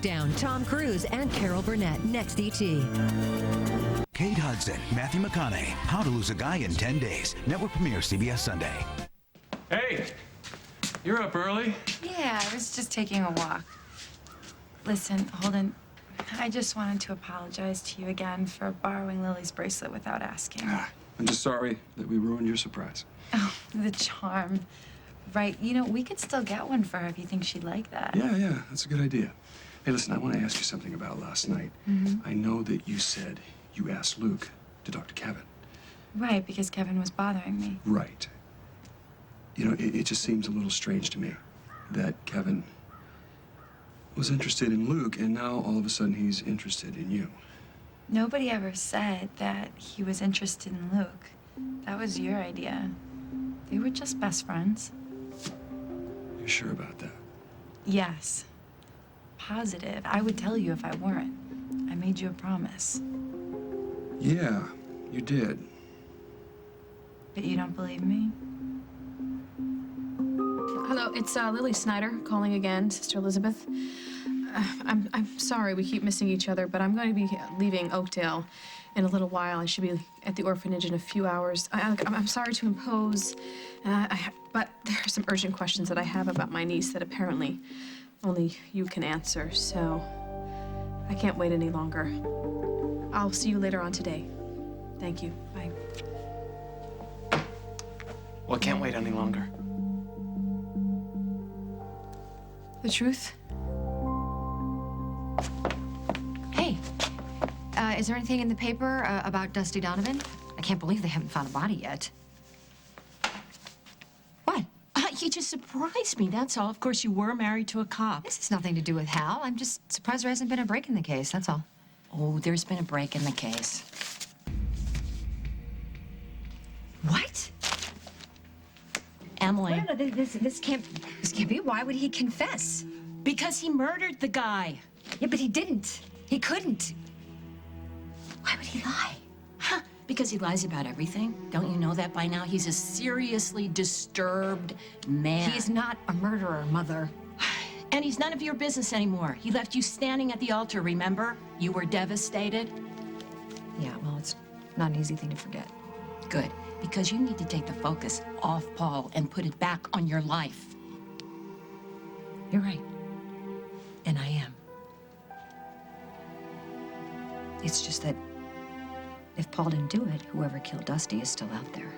Down, Tom Cruise and Carol Burnett, next E.T. Kate Hudson, Matthew McConaughey, How to Lose a Guy in 10 Days. Network premiere CBS Sunday. Hey, you're up early. Yeah, I was just taking a walk. Listen, Holden, I just wanted to apologize to you again for borrowing Lily's bracelet without asking. I'm just sorry that we ruined your surprise. Oh, the charm. Right, you know, we could still get one for her if you think she'd like that. Yeah, that's a good idea. Hey, listen, I want to ask you something about last night. I know that you said you asked Luke to talk to Kevin. Right, because Kevin was bothering me. Right. You know, it just seems a little strange to me that Kevin was interested in Luke, and now all of a sudden he's interested in you. Nobody ever said that he was interested in Luke. That was your idea. They were just best friends. You sure about that? Yes. Positive. I would tell you if I weren't. I made you a promise. Yeah, you did. But you don't believe me? Hello, it's Lily Snyder calling again, Sister Elizabeth. I'm sorry we keep missing each other, but I'm going to be leaving Oakdale in a little while. I should be at the orphanage in a few hours. I'm sorry to impose, but there are some urgent questions that I have about my niece that apparently only you can answer, so I can't wait any longer. I'll see you later on today. Thank you. Bye. Well, I can't wait any longer. The truth? Hey, is there anything in the paper about Dusty Donovan? I can't believe they haven't found a body yet. What? You just surprised me, that's all. Of course, you were married to a cop. This has nothing to do with Hal. I'm just surprised there hasn't been a break in the case, that's all. Oh, there's been a break in the case. What? Emily. No, this can't be. Why would he confess? Because he murdered the guy. Yeah, but he didn't. He couldn't. Why would he lie? Huh, because he lies about everything. Don't you know that by now? He's a seriously disturbed man. He's not a murderer, Mother. And he's none of your business anymore. He left you standing at the altar, remember? You were devastated. Yeah, well, it's not an easy thing to forget. Good, because you need to take the focus off Paul and put it back on your life. You're right. And I am. It's just that if Paul didn't do it, whoever killed Dusty is still out there.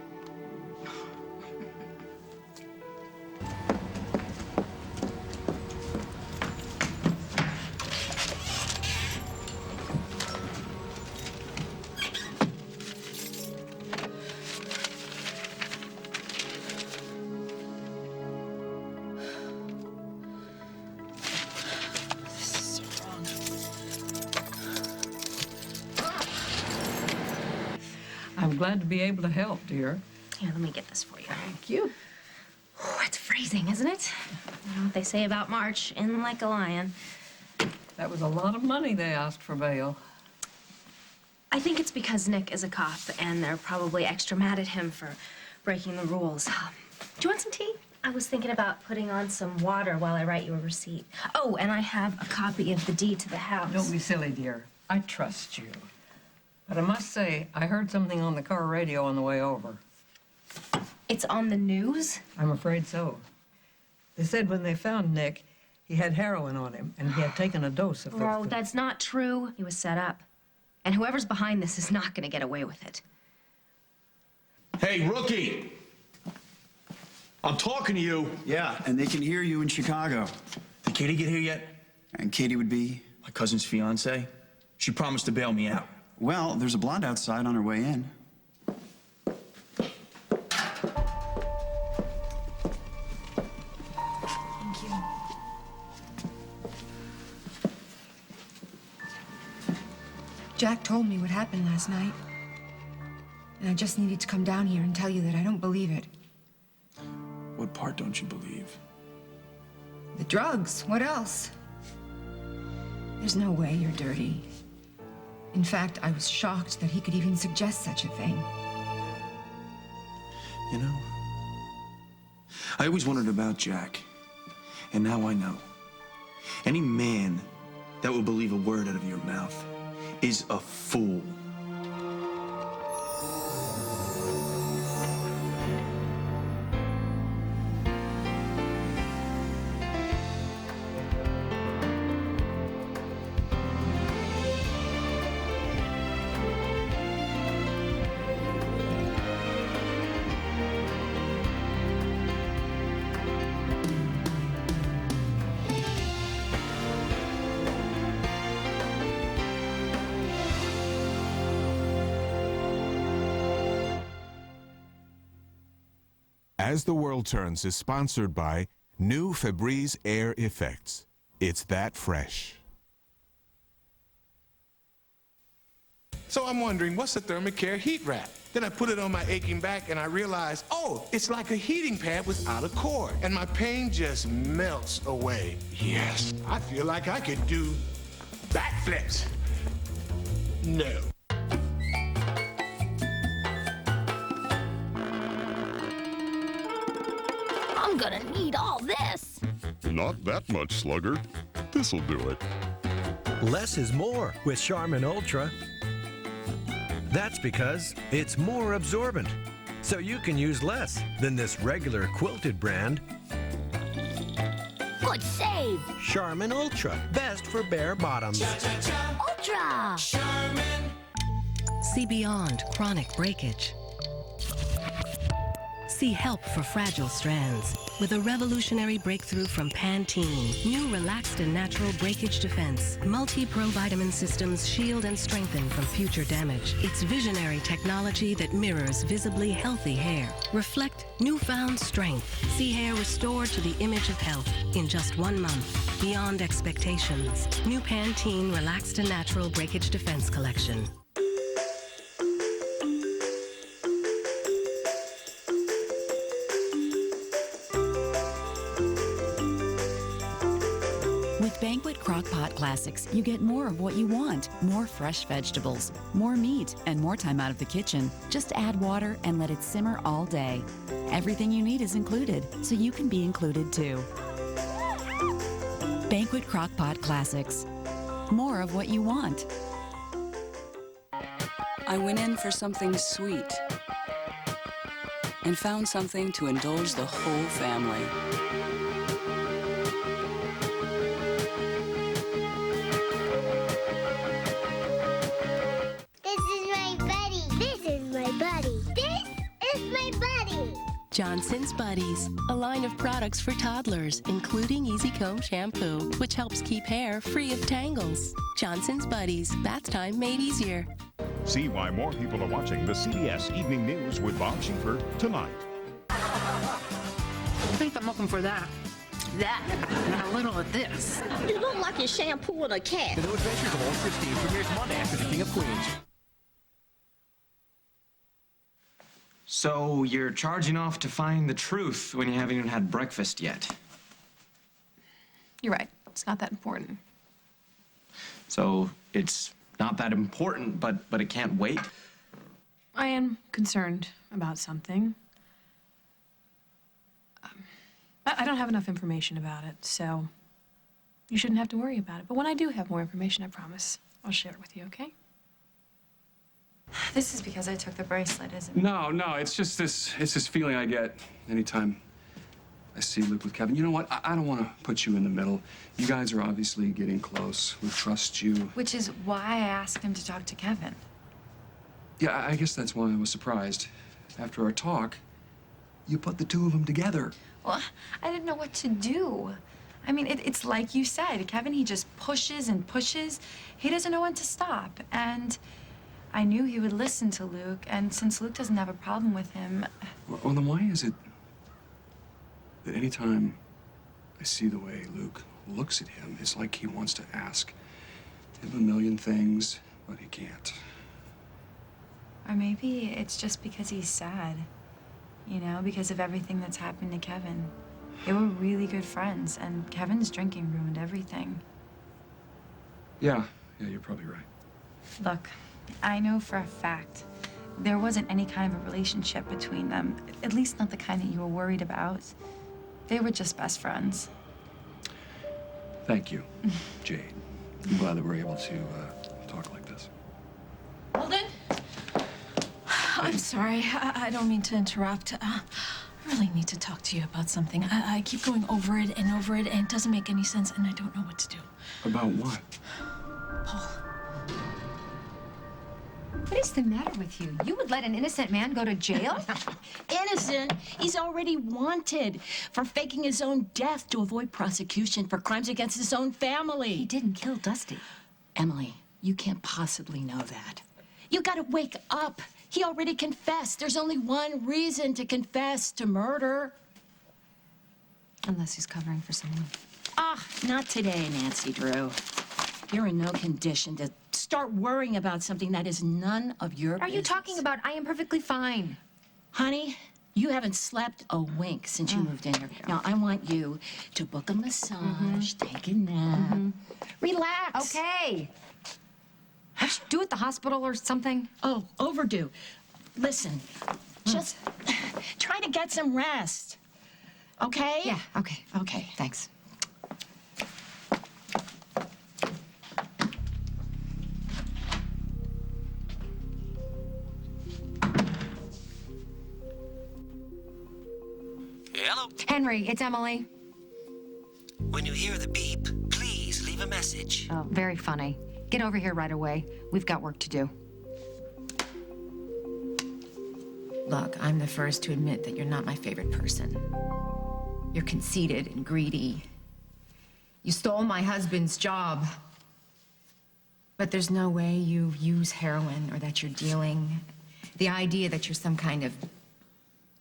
I'm glad to be able to help, dear. Here, let me get this for you. Thank you. Oh, it's freezing, isn't it? You know what they say about March, in like a lion. That was a lot of money they asked for bail. I think it's because Nick is a cop, and they're probably extra mad at him for breaking the rules. Do you want some tea? I was thinking about putting on some water while I write you a receipt. Oh, and I have a copy of the deed to the house. Don't be silly, dear. I trust you. But I must say, I heard something on the car radio on the way over. It's on the news? I'm afraid so. They said when they found Nick, he had heroin on him, and he had taken a dose of Oh, that's not true. He was set up. And whoever's behind this is not going to get away with it. Hey, rookie! I'm talking to you. Yeah, and they can hear you in Chicago. Did Katie get here yet? And Katie would be? My cousin's fiance. She promised to bail me out. Well, there's a blonde outside on her way in. Thank you. Jack told me what happened last night. And I just needed to come down here and tell you that I don't believe it. What part don't you believe? The drugs. What else? There's no way you're dirty. In fact, I was shocked that he could even suggest such a thing. You know, I always wondered about Jack, and now I know. Any man that will believe a word out of your mouth is a fool. As the World Turns is sponsored by new Febreze Air Effects. It's that fresh. So I'm wondering, what's a Thermacare heat wrap? Then I put it on my aching back and I realized, oh, it's like a heating pad without a cord. And my pain just melts away. Yes, I feel like I could do backflips. No. I'm gonna need all this. Not that much, Slugger. This'll do it. Less is more with Charmin Ultra. That's because it's more absorbent, so you can use less than this regular quilted brand. Good save. Charmin Ultra, best for bare bottoms. Ultra. Charmin. See beyond chronic breakage. See help for fragile strands with a revolutionary breakthrough from Pantene. New relaxed and natural breakage defense. Multi-Pro vitamin systems shield and strengthen from future damage. It's visionary technology that mirrors visibly healthy hair. Reflect newfound strength. See hair restored to the image of health in just 1 month. Beyond expectations. New Pantene Relaxed and Natural Breakage Defense Collection. With Banquet Crock-Pot Classics, you get more of what you want. More fresh vegetables, more meat, and more time out of the kitchen. Just add water and let it simmer all day. Everything you need is included, so you can be included too. Banquet Crock-Pot Classics. More of what you want. I went in for something sweet and found something to indulge the whole family. Johnson's Buddies, a line of products for toddlers, including Easy Comb Shampoo, which helps keep hair free of tangles. Johnson's Buddies, bath time made easier. See why more people are watching the CBS Evening News with Bob Schieffer tonight. I think I'm looking for that. That. And a little of this. You look like you're shampooing a cat. The New Adventures of Old Christine premieres Monday after The King of Queens. So you're charging off to find the truth when you haven't even had breakfast yet. You're right. It's not that important. So it's not that important, but it can't wait? I am concerned about something. I don't have enough information about it, so you shouldn't have to worry about it. But when I do have more information, I promise I'll share it with you, okay? This is because I took the bracelet, isn't it? No, it's just this feeling I get anytime I see Luke with Kevin. You know what? I don't want to put you in the middle. You guys are obviously getting close. We trust you. Which is why I asked him to talk to Kevin. Yeah, I guess that's why I was surprised. After our talk, you put the two of them together. Well, I didn't know what to do. I mean, it's like you said. Kevin, he just pushes and pushes. He doesn't know when to stop. And I knew he would listen to Luke, and since Luke doesn't have a problem with him... Well, then why is it that anytime I see the way Luke looks at him, it's like he wants to ask him a million things, but he can't? Or maybe it's just because he's sad, you know, because of everything that's happened to Kevin. They were really good friends, and Kevin's drinking ruined everything. Yeah, you're probably right. Look, I know for a fact there wasn't any kind of a relationship between them, at least not the kind that you were worried about. They were just best friends. Thank you, Jade. I'm glad that we're able to talk like this. Holden? I'm sorry. I don't mean to interrupt. I really need to talk to you about something. I keep going over it, and it doesn't make any sense, and I don't know what to do. About what? Paul. What is the matter with you? You would let an innocent man go to jail? Innocent? He's already wanted for faking his own death to avoid prosecution for crimes against his own family. He didn't kill Dusty. Emily, you can't possibly know that. You gotta wake up. He already confessed. There's only one reason to confess to murder. Unless he's covering for someone. Ah, not today, Nancy Drew. You're in no condition to start worrying about something that is none of your business. Are you talking about? I am perfectly fine. Honey, you haven't slept a wink since you moved in here. Now, I want you to book a massage, take a nap, relax. Okay. What should you do at the hospital or something? Oh, overdue. Listen, just try to get some rest. Okay? Yeah, okay. Okay. Thanks. Hello? Henry, it's Emily. When you hear the beep, please leave a message. Oh, very funny. Get over here right away. We've got work to do. Look, I'm the first to admit that you're not my favorite person. You're conceited and greedy. You stole my husband's job. But there's no way you use heroin or that you're dealing. The idea that you're some kind of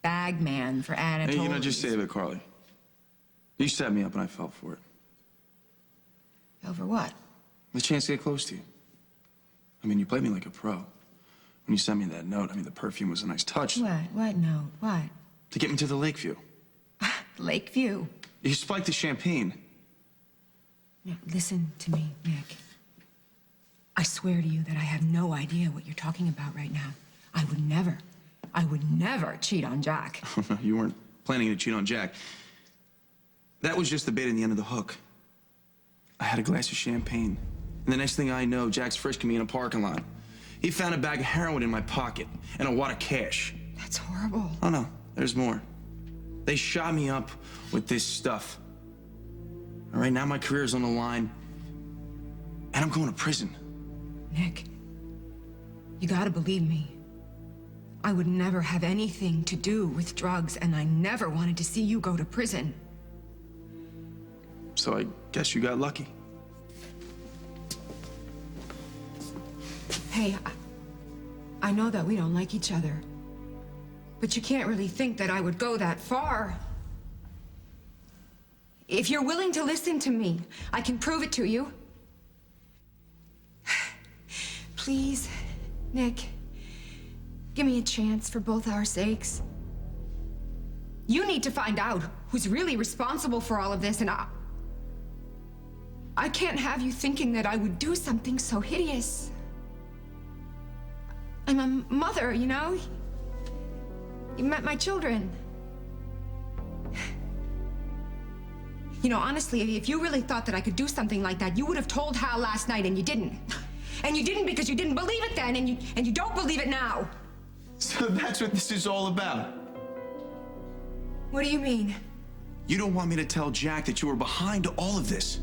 bag man for Atwt. Hey, just save it, Carly. You set me up and I fell for it. Over what? The chance to get close to you. I mean, you played me like a pro. When you sent me that note, the perfume was a nice touch. What? What? No. What? To get me to the Lakeview. Lakeview? You spiked the champagne. Now, listen to me, Nick. I swear to you that I have no idea what you're talking about right now. I would never cheat on Jack. You weren't planning to cheat on Jack. That was just the bait in the end of the hook. I had a glass of champagne. And the next thing I know, Jack's frisking me in a parking lot. He found a bag of heroin in my pocket and a wad of cash. That's horrible. Oh, no. There's more. They shot me up with this stuff. All right, now my career is on the line. And I'm going to prison. Nick, you gotta believe me. I would never have anything to do with drugs, and I never wanted to see you go to prison. So I guess you got lucky. Hey, I know that we don't like each other, but you can't really think that I would go that far. If you're willing to listen to me, I can prove it to you. Please, Nick, give me a chance for both our sakes. You need to find out who's really responsible for all of this, and I can't have you thinking that I would do something so hideous. I'm a mother, you know? You met my children. You know, honestly, if you really thought that I could do something like that, you would have told Hal last night, and you didn't. And you didn't because you didn't believe it then, and you don't believe it now. So that's what this is all about. What do you mean? You don't want me to tell Jack that you were behind all of this.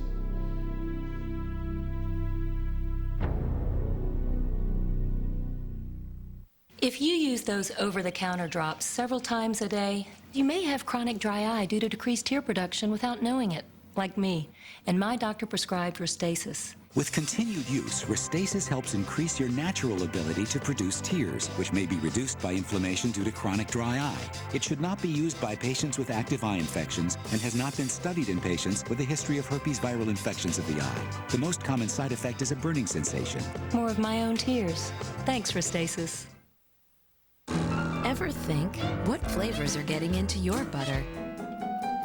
If you use those over-the-counter drops several times a day, you may have chronic dry eye due to decreased tear production without knowing it, like me. And my doctor prescribed Restasis. With continued use, Restasis helps increase your natural ability to produce tears, which may be reduced by inflammation due to chronic dry eye. It should not be used by patients with active eye infections and has not been studied in patients with a history of herpes viral infections of the eye. The most common side effect is a burning sensation. More of my own tears. Thanks, Restasis. Ever think, what flavors are getting into your butter?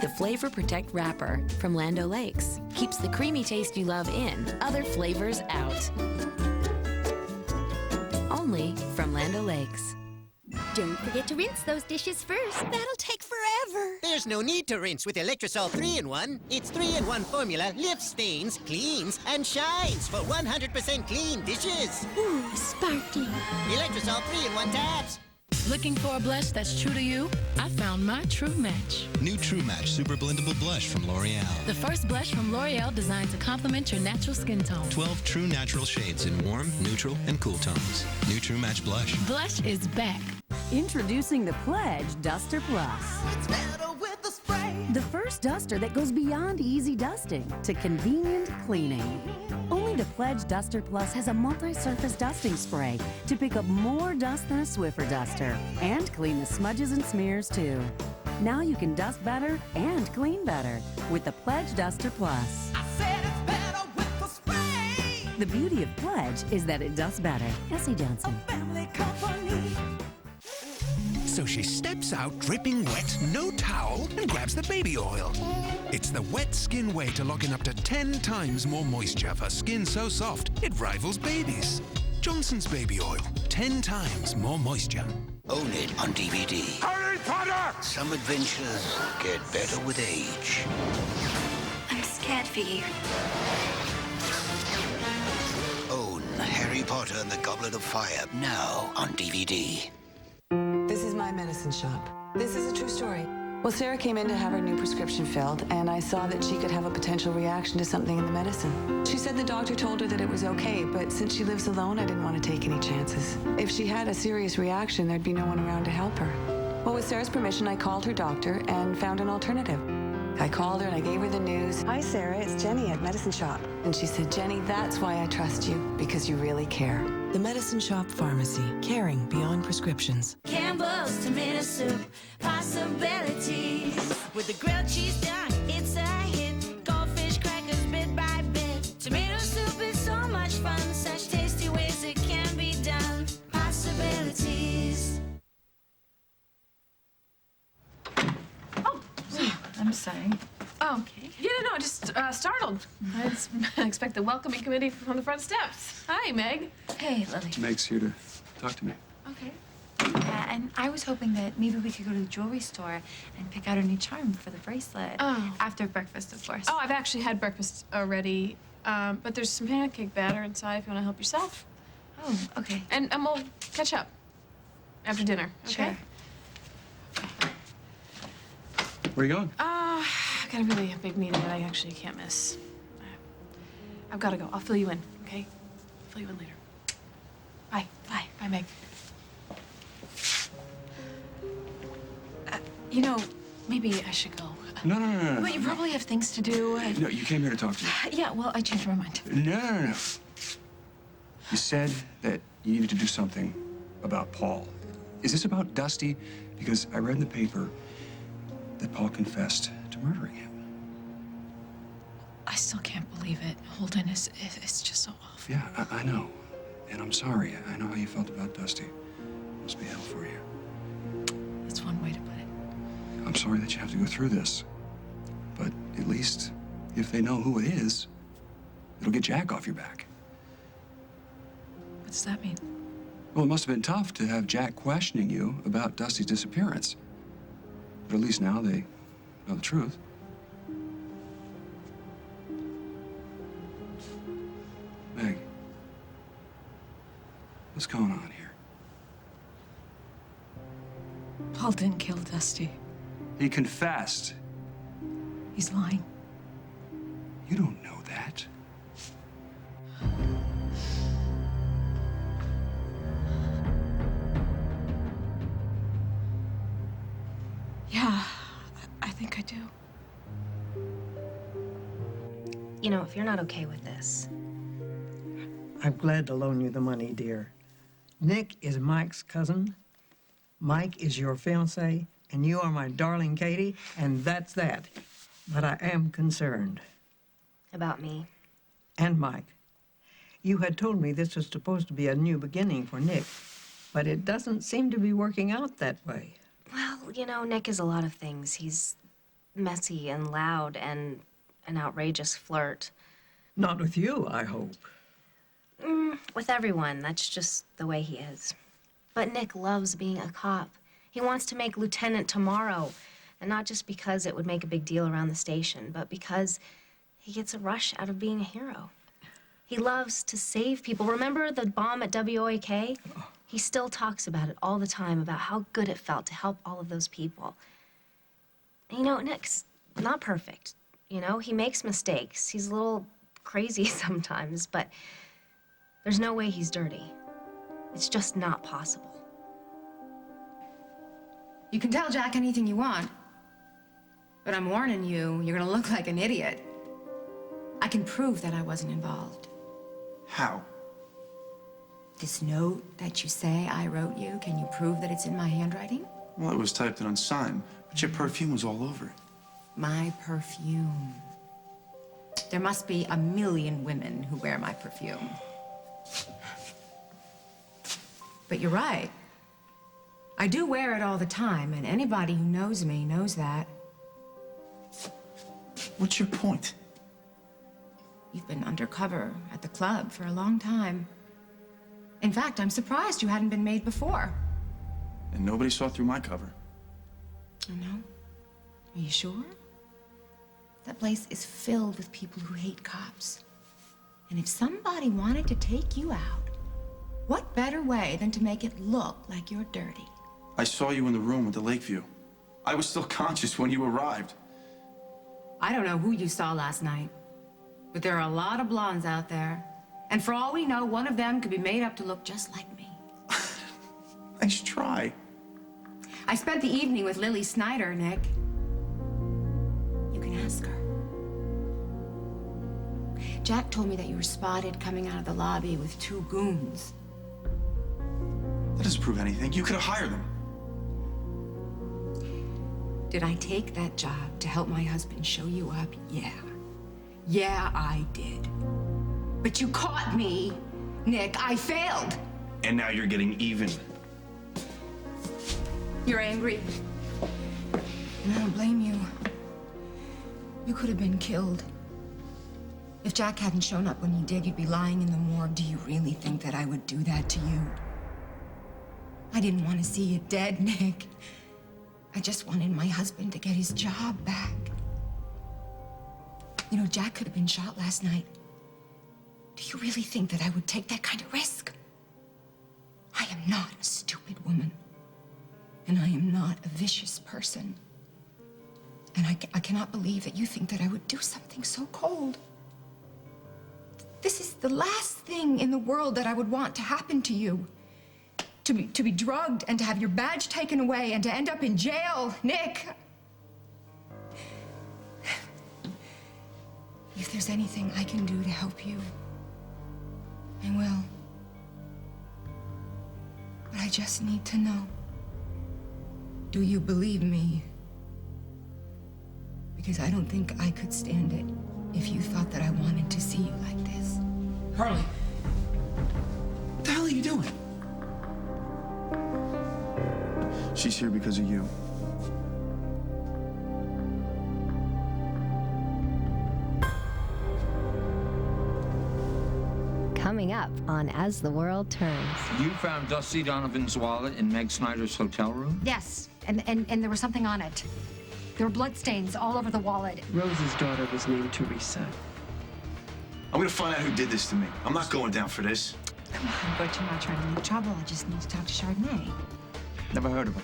The Flavor Protect Wrapper from Land O'Lakes keeps the creamy taste you love in, other flavors out. Only from Land O'Lakes. Don't forget to rinse those dishes first. That'll take forever. There's There's no need to rinse with Electrosol 3-in-1. Its 3-in-1 formula lifts stains, cleans, and shines for 100% clean dishes. Ooh, sparkling. Electrosol 3-in-1 tabs. Looking for a blush that's true to you? I found my true match. New True Match Super Blendable Blush from L'Oreal. The first blush from L'Oreal designed to complement your natural skin tone. 12 true natural shades in warm, neutral, and cool tones. New True Match Blush. Blush is back. Introducing the Pledge Duster Plus. It's better with the spray. The first duster that goes beyond easy dusting to convenient cleaning. Only the Pledge Duster Plus has a multi-surface dusting spray to pick up more dust than a Swiffer duster and clean the smudges and smears too. Now you can dust better and clean better with the Pledge Duster Plus. I said it's better with the spray. The beauty of Pledge is that it does better. S.E. Johnson. Family company. So she steps out dripping wet, no towel, and grabs the baby oil. It's the wet skin way to lock in up to 10 times more moisture for skin so soft it rivals babies. Johnson's Baby Oil, 10 times more moisture. Own it on DVD. Harry Potter! Some adventures get better with age. I'm scared for you. Own Harry Potter and the Goblet of Fire now on DVD. This is my medicine shop. This is a true story. Well, Sarah came in to have her new prescription filled, and I saw that she could have a potential reaction to something in the medicine. She said the doctor told her that it was okay, but since she lives alone, I didn't want to take any chances. If she had a serious reaction, there'd be no one around to help her. Well, with Sarah's permission, I called her doctor and found an alternative. I called her and I gave her the news. Hi, Sarah, it's Jenny at Medicine Shop. And she said, Jenny, that's why I trust you, because you really care. The Medicine Shop Pharmacy, caring beyond prescriptions. Campbell's tomato soup, possibilities. With the grilled cheese done, it's a hit. Goldfish crackers bit by bit. Tomato soup is so much fun. Such tasty ways it can be done. Possibilities. I'm sorry. Oh, okay. Yeah, no, just startled. I didn't expect the welcoming committee from the front steps. Hi, Meg. Hey, Lily. Meg's here to talk to me. Okay. Yeah, and I was hoping that maybe we could go to the jewelry store and pick out a new charm for the bracelet. Oh. After breakfast, of course. Oh, I've actually had breakfast already, but there's some pancake batter inside if you want to help yourself. Oh, okay. And we'll catch up after dinner, okay? Sure. Where are you going? I got a really big meeting that I actually can't miss. I've got to go. I'll fill you in, okay? I'll fill you in later. Bye. Bye. Bye, Meg. You know, maybe I should go. No. But you probably have things to do. No, you came here to talk to me. Yeah, well, I changed my mind. No. You said that you needed to do something about Paul. Is this about Dusty? Because I read in the paper that Paul confessed to murdering him. I still can't believe it. Holden, it's just so awful. Yeah, I know. And I'm sorry. I know how you felt about Dusty. It must be hell for you. That's one way to put it. I'm sorry that you have to go through this. But at least, if they know who it is, it'll get Jack off your back. What does that mean? Well, it must have been tough to have Jack questioning you about Dusty's disappearance. But at least now they know the truth. Meg, what's going on here? Paul didn't kill Dusty. He confessed. He's lying. You don't know that. Yeah, I think I do. You know, if you're not okay with this. I'm glad to loan you the money, dear. Nick is Mike's cousin. Mike is your fiancé, and you are my darling Katie, and that's that. But I am concerned. About me? And Mike. You had told me this was supposed to be a new beginning for Nick, but it doesn't seem to be working out that way. Well, you know, Nick is a lot of things. He's messy and loud and an outrageous flirt. Not with you, I hope. With everyone. That's just the way he is. But Nick loves being a cop. He wants to make lieutenant tomorrow. And not just because it would make a big deal around the station, but because he gets a rush out of being a hero. He loves to save people. Remember the bomb at WOAK? He still talks about it all the time, about how good it felt to help all of those people. And, you know, Nick's not perfect. You know, he makes mistakes. He's a little crazy sometimes, but there's no way he's dirty. It's just not possible. You can tell Jack anything you want, but I'm warning you, you're gonna look like an idiot. I can prove that I wasn't involved. How? This note that you say I wrote you, can you prove that it's in my handwriting? Well, it was typed and unsigned, but your perfume was all over it. My perfume. There must be 1 million women who wear my perfume. But you're right. I do wear it all the time, and anybody who knows me knows that. What's your point? You've been undercover at the club for a long time. In fact, I'm surprised you hadn't been made before. And nobody saw through my cover. I know. Are you sure? That place is filled with people who hate cops. And if somebody wanted to take you out, what better way than to make it look like you're dirty? I saw you in the room with the Lakeview. I was still conscious when you arrived. I don't know who you saw last night, but there are a lot of blondes out there. And for all we know, one of them could be made up to look just like me. Nice try. I spent the evening with Lily Snyder, Nick. You can ask her. Jack told me that you were spotted coming out of the lobby with 2 goons. That doesn't prove anything. You could have hired them. Did I take that job to help my husband show you up? Yeah. Yeah, I did. But you caught me, Nick. I failed. And now you're getting even. You're angry. And I don't blame you. You could have been killed. If Jack hadn't shown up when he did, you'd be lying in the morgue. Do you really think that I would do that to you? I didn't want to see you dead, Nick. I just wanted my husband to get his job back. You know, Jack could have been shot last night. Do you really think that I would take that kind of risk? I am not a stupid woman. And I am not a vicious person. And I cannot believe that you think that I would do something so cold. This is the last thing in the world that I would want to happen to you. To be drugged and to have your badge taken away and to end up in jail, Nick. If there's anything I can do to help you, I will. But I just need to know. Do you believe me? Because I don't think I could stand it if you thought that I wanted to see you like this. Harley, what the hell are you doing? She's here because of you. Coming up on As the World Turns. You found Dusty Donovan's wallet in Meg Snyder's hotel room? Yes, and there was something on it. There were bloodstains all over the wallet. Rose's daughter was named Teresa. I'm gonna find out who did this to me. I'm not going down for this. Come on, but you're not trying to make trouble. I just need to talk to Chardonnay. Never heard of her.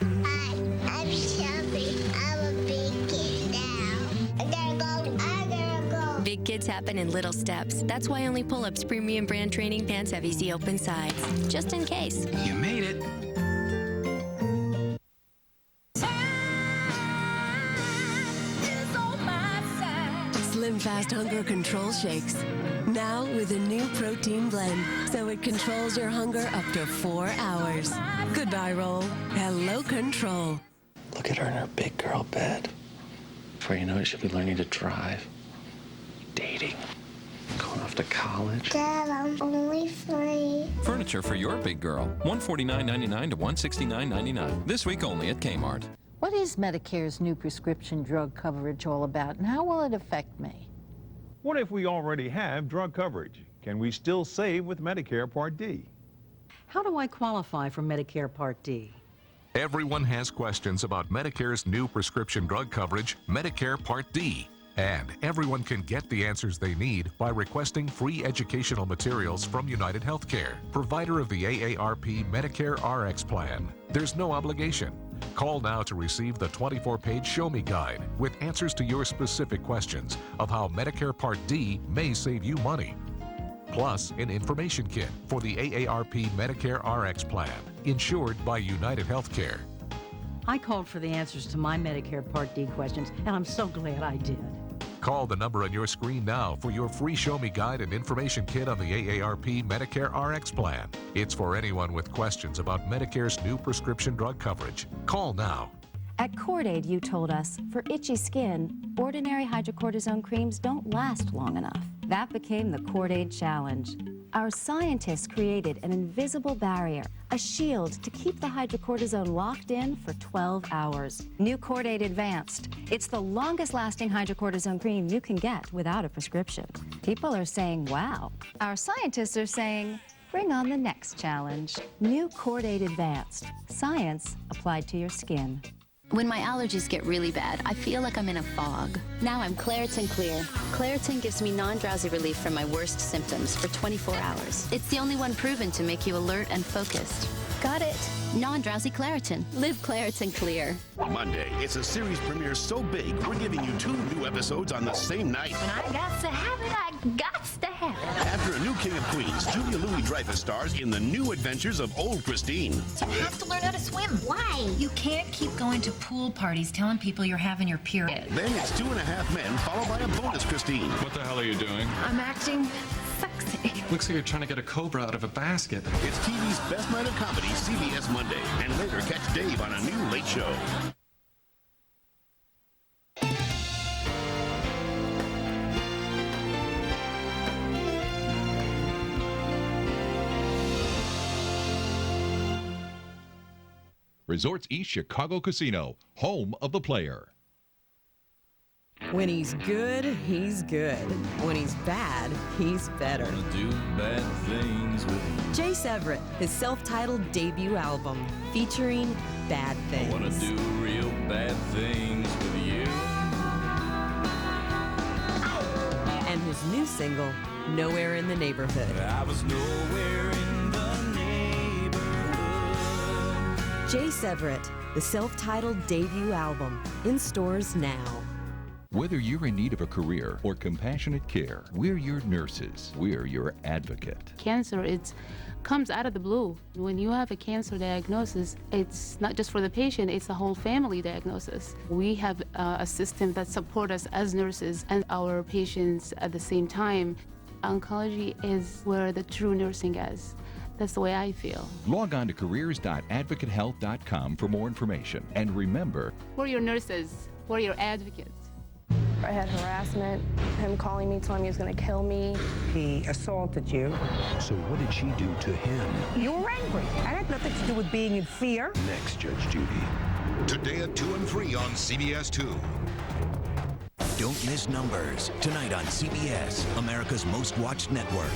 I'm Shelby. I'm a big kid now. I gotta go. Big kids happen in little steps. That's why only Pull-Up's premium brand training pants have easy open sides. Just in case. You made it. Slim Fast Hunger Control Shakes. Now with a new protein blend, so it controls your hunger up to 4 hours. Goodbye, Roll. Hello, Control. Look at her in her big girl bed. Before you know it, she'll be learning to drive, dating, going off to college. Dad, I'm only 3. Furniture for your big girl. $149.99 to $169.99. This week only at Kmart. What is Medicare's new prescription drug coverage all about, and how will it affect me? What if we already have drug coverage? Can we still save with Medicare Part D? How do I qualify for Medicare Part D? Everyone has questions about Medicare's new prescription drug coverage, Medicare Part D. And everyone can get the answers they need by requesting free educational materials from United Healthcare, provider of the AARP Medicare RX plan. There's no obligation. Call now to receive the 24-page Show Me Guide with answers to your specific questions of how Medicare Part D may save you money. Plus, an information kit for the AARP Medicare RX plan, insured by United Healthcare. I called for the answers to my Medicare Part D questions, and I'm so glad I did. Call the number on your screen now for your free Show Me Guide and information kit on the AARP Medicare RX plan. It's for anyone with questions about Medicare's new prescription drug coverage. Call now. At Cordaid, you told us, for itchy skin, ordinary hydrocortisone creams don't last long enough. That became the Cordaid Challenge. Our scientists created an invisible barrier, a shield to keep the hydrocortisone locked in for 12 hours. New Cordaid Advanced. It's the longest-lasting hydrocortisone cream you can get without a prescription. People are saying, wow. Our scientists are saying, bring on the next challenge. New Cordaid Advanced. Science applied to your skin. When my allergies get really bad, I feel like I'm in a fog. Now I'm Claritin Clear. Claritin gives me non-drowsy relief from my worst symptoms for 24 hours. It's the only one proven to make you alert and focused. Got it. Non-drowsy Claritin. Live Claritin Clear. Monday, it's a series premiere so big, we're giving you 2 new episodes on the same night. When I got to have it, I got to have it. After a new King of Queens, Julia Louis-Dreyfus stars in the new adventures of Old Christine. You have to learn how to swim. Why? You can't keep going to pool parties telling people you're having your period. Then it's 2.5 Men, followed by a bonus Christine. What the hell are you doing? I'm acting sexy. Looks like you're trying to get a cobra out of a basket. It's TV's best night of comedy, CBS Monday. And later, catch Dave on a new late show. Resorts East Chicago Casino, home of the player. When he's good, he's good. When he's bad, he's better. Do bad things with you. Jay Everett, his self-titled debut album, featuring bad things. I wanna do real bad things with you. And his new single, Nowhere in the Neighborhood. I was nowhere in the neighborhood. Jay Everett, the self-titled debut album, in stores now. Whether you're in need of a career or compassionate care, we're your nurses. We're your advocate. Cancer, it comes out of the blue. When you have a cancer diagnosis, it's not just for the patient, it's a whole family diagnosis. We have a system that supports us as nurses and our patients at the same time. Oncology is where the true nursing is. That's the way I feel. Log on to careers.advocatehealth.com for more information. And remember, we're your nurses, we're your advocates. I had harassment, him calling me, telling me he was going to kill me. He assaulted you. So what did she do to him? You were angry. That had nothing to do with being in fear. Next, Judge Judy. Today at 2 and 3 on CBS 2. Don't miss Numbers. Tonight on CBS, America's most watched network.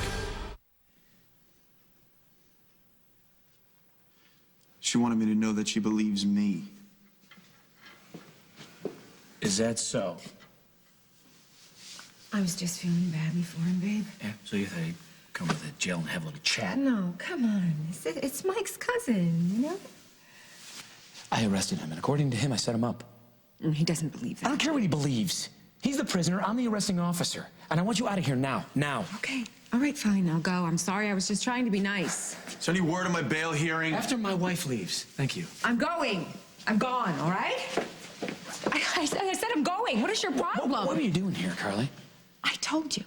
She wanted me to know that she believes me. Is that so? I was just feeling badly for him, babe. Yeah, so you thought he'd come to the jail and have a little chat? No, come on. It's Mike's cousin, you know? I arrested him, and according to him, I set him up. He doesn't believe that. I don't care what he believes. He's the prisoner, I'm the arresting officer. And I want you out of here now. Now. Okay. All right, fine. I'll go. I'm sorry. I was just trying to be nice. Is there any word on my bail hearing? After my wife leaves. Thank you. I'm going. I'm gone, all right? I said I'm going. What is your problem? What were you doing here, Carly? I told you.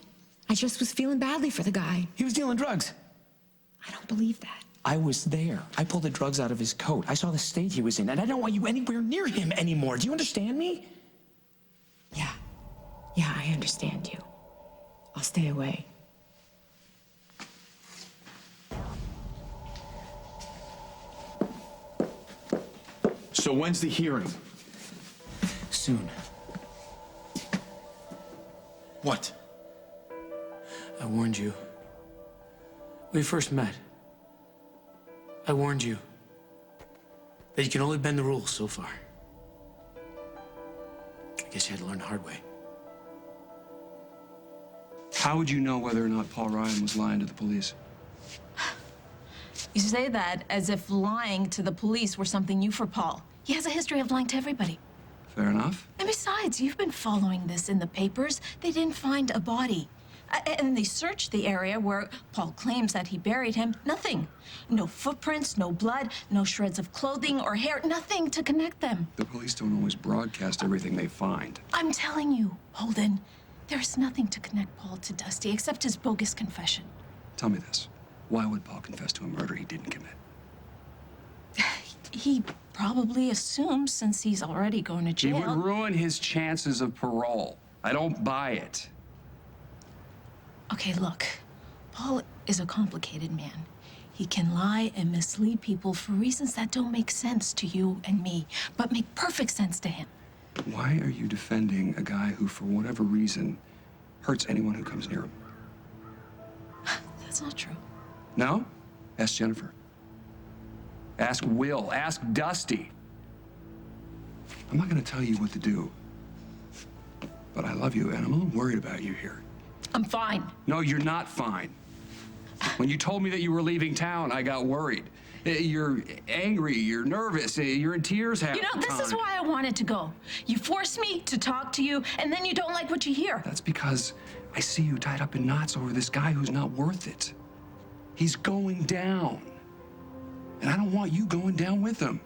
I just was feeling badly for the guy. He was dealing drugs. I don't believe that. I was there. I pulled the drugs out of his coat. I saw the state he was in, and I don't want you anywhere near him anymore. Do you understand me? Yeah, I understand you. I'll stay away. So when's the hearing? Soon. What? I warned you. We first met. I warned you that you can only bend the rules so far. I guess you had to learn the hard way. How would you know whether or not Paul Ryan was lying to the police? You say that as if lying to the police were something new for Paul. He has a history of lying to everybody. Fair enough. And besides, you've been following this in the papers. They didn't find a body. And they searched the area where Paul claims that he buried him. Nothing. No footprints, no blood, no shreds of clothing or hair, nothing to connect them. The police don't always broadcast everything they find. I'm telling you, Holden, there's nothing to connect Paul to Dusty except his bogus confession. Tell me this. Why would Paul confess to a murder he didn't commit? He probably assumes since he's already going to jail. He would ruin his chances of parole. I don't buy it. Okay, look. Paul is a complicated man. He can lie and mislead people for reasons that don't make sense to you and me, but make perfect sense to him. Why are you defending a guy who, for whatever reason, hurts anyone who comes near him? That's not true. No? Ask Jennifer. Ask Will. Ask Dusty. I'm not going to tell you what to do. But I love you, and I'm a little worried about you here. I'm fine. No, you're not fine. When you told me that you were leaving town, I got worried. You're angry, you're nervous, you're in tears half the time. This is why I wanted to go. You forced me to talk to you, and then you don't like what you hear. That's because I see you tied up in knots over this guy who's not worth it. He's going down. And I don't want you going down with him.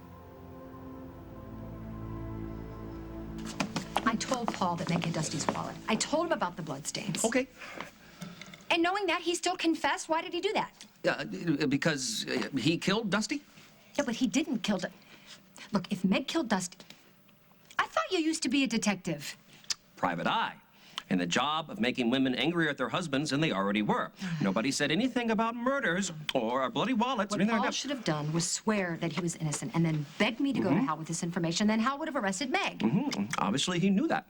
I told Paul that Meg had Dusty's wallet. I told him about the bloodstains. Okay. And knowing that, he still confessed. Why did he do that? Because he killed Dusty? Yeah, but he didn't kill Look, if Meg killed Dusty... I thought you used to be a detective. Private eye. And the job of making women angrier at their husbands than they already were. Nobody said anything about murders or bloody wallets. What Paul should have done was swear that he was innocent and then beg me to go to hell with this information. Then Hal would have arrested Meg. Obviously, he knew that.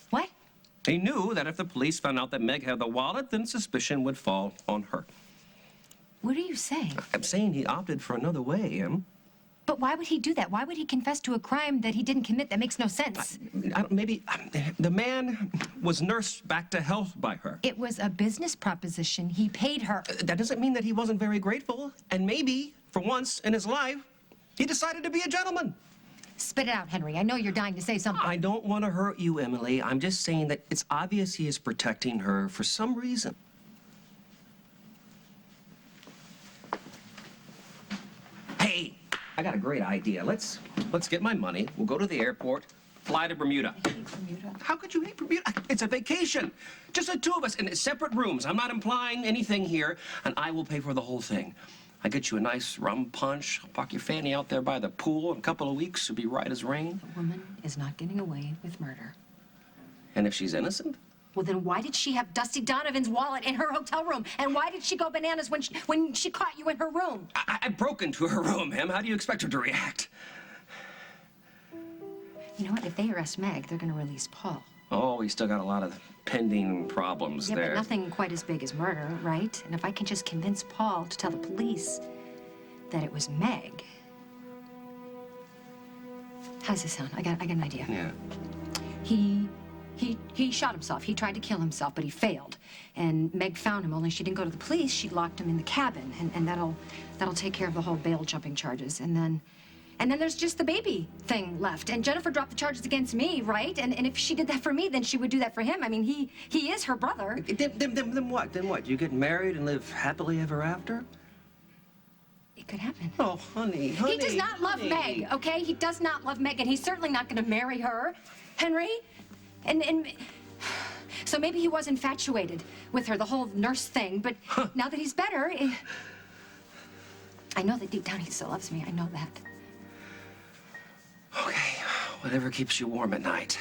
What? He knew that if the police found out that Meg had the wallet, then suspicion would fall on her. What are you saying? I'm saying he opted for another way, Em. But why would he do that? Why would he confess to a crime that he didn't commit? That makes no sense. Maybe the man was nursed back to health by her. It was a business proposition. He paid her. That doesn't mean that he wasn't very grateful. And maybe, for once in his life, he decided to be a gentleman. Spit it out, Henry. I know you're dying to say something. I don't want to hurt you, Emily. I'm just saying that it's obvious he is protecting her for some reason. Hey! I got a great idea. Let's get my money. We'll go to the airport, fly to Bermuda. I hate Bermuda. How could you hate Bermuda? It's a vacation. Just the two of us in separate rooms. I'm not implying anything here, and I will pay for the whole thing. I get you a nice rum punch. I'll park your fanny out there by the pool. In a couple of weeks, it'll be right as rain. A woman is not getting away with murder. And if she's innocent? Well, then why did she have Dusty Donovan's wallet in her hotel room? And why did she go bananas when she caught you in her room? I broke into her room, Em. How do you expect her to react? You know what? If they arrest Meg, they're going to release Paul. Oh, he's still got a lot of pending problems Yeah, there. but nothing quite as big as murder, right? And if I can just convince Paul to tell the police that it was Meg... How's this sound? I got an idea. Yeah. He shot himself. He tried to kill himself, but he failed. And Meg found him, only she didn't go to the police. She locked him in the cabin, and that'll take care of the whole bail jumping charges. And then there's just the baby thing left. And Jennifer dropped the charges against me, right? And if she did that for me, then she would do that for him. I mean, he is her brother. Then what? Then what? You get married and live happily ever after? It could happen. Oh, honey. He does not love Meg, okay? He does not love Meg, and he's certainly not going to marry her. Henry? And so maybe he was infatuated with her, the whole nurse thing, but now that he's better, I know that deep down he still loves me. I know that. Okay, whatever keeps you warm at night.